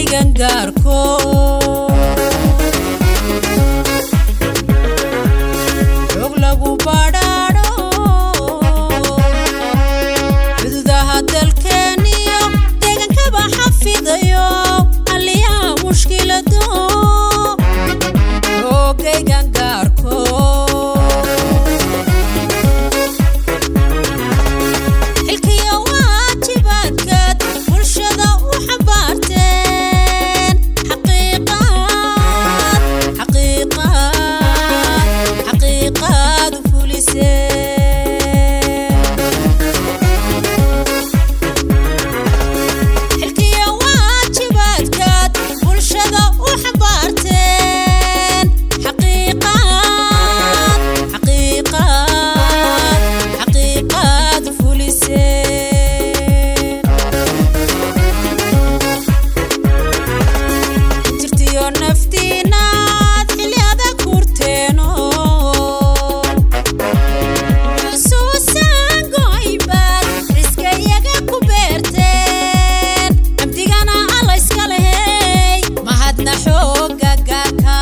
xoogaygan gaarkood xoog lagu badhaadho xuduudaha dalkeeniyo deegankaba xafidayo xalliyaha mushkilado xoogaygan gaarkood xilkiyo waajibaadkaad bulshada u xambaarteen xaqiiqaad u fuliseen xilkiyo waajibaadkaad bulshada u xambaarteen xaqiiqaad u fuliseen jirtiyo naftiinaad xilli adag kurteeno xusuusan go'aybaad riskayaga ku beerteen amdigana alla iska lehey mahadna xooga gaarka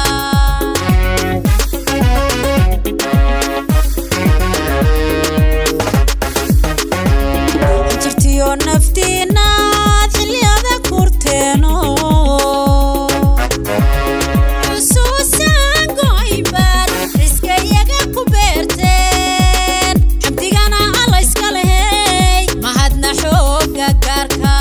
jirtiyo naftiinaad xilli adag kurteeno xusuusan go'aybaad riskayaga ku beerteen xamdigana alla iska lehey mahadna xooga gaarka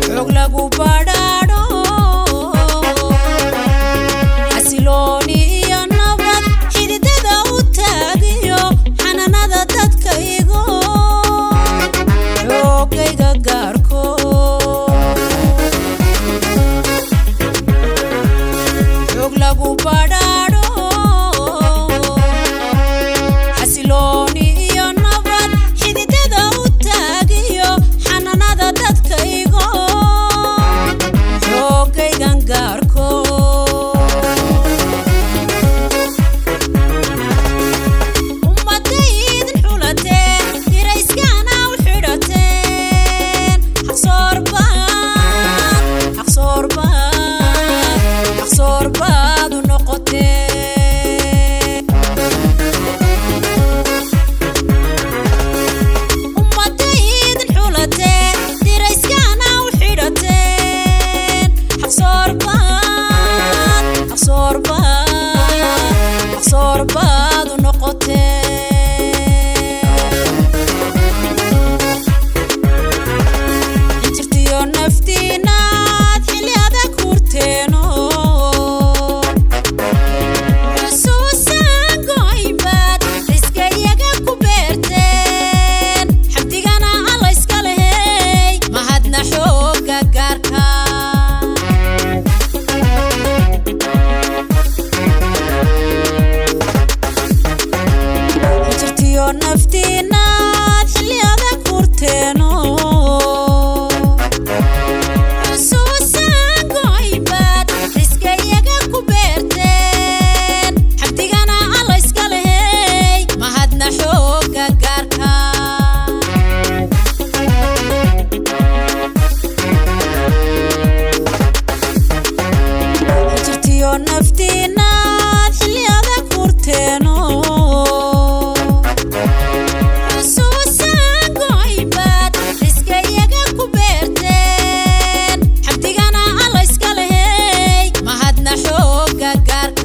xoog lagu badhaadho xasilooni iyo nabad xididada u taagiyo xanaanada dadkaygo xoogayga gaarkood xoog lagu badhaadho xasilooni iyo nabad xididada u taagiyo xanaanada dadkaygo xoogaygan gaarkood ummaddaydin xulateen dirayskana u xidhateen xaqsoorbaad u noqoteen ummaddaydin xulateen dirayskana u xidhateen xaqsoorbaad u noqoteen jirtiyo naftiinaad xilli adag kurteeno xusuusan go'aybaad riskayaga ku beerteen xamdigana alla iska lehey mahadna xooga gaarka jirtiyo naftiinaad xilli adag kurteeno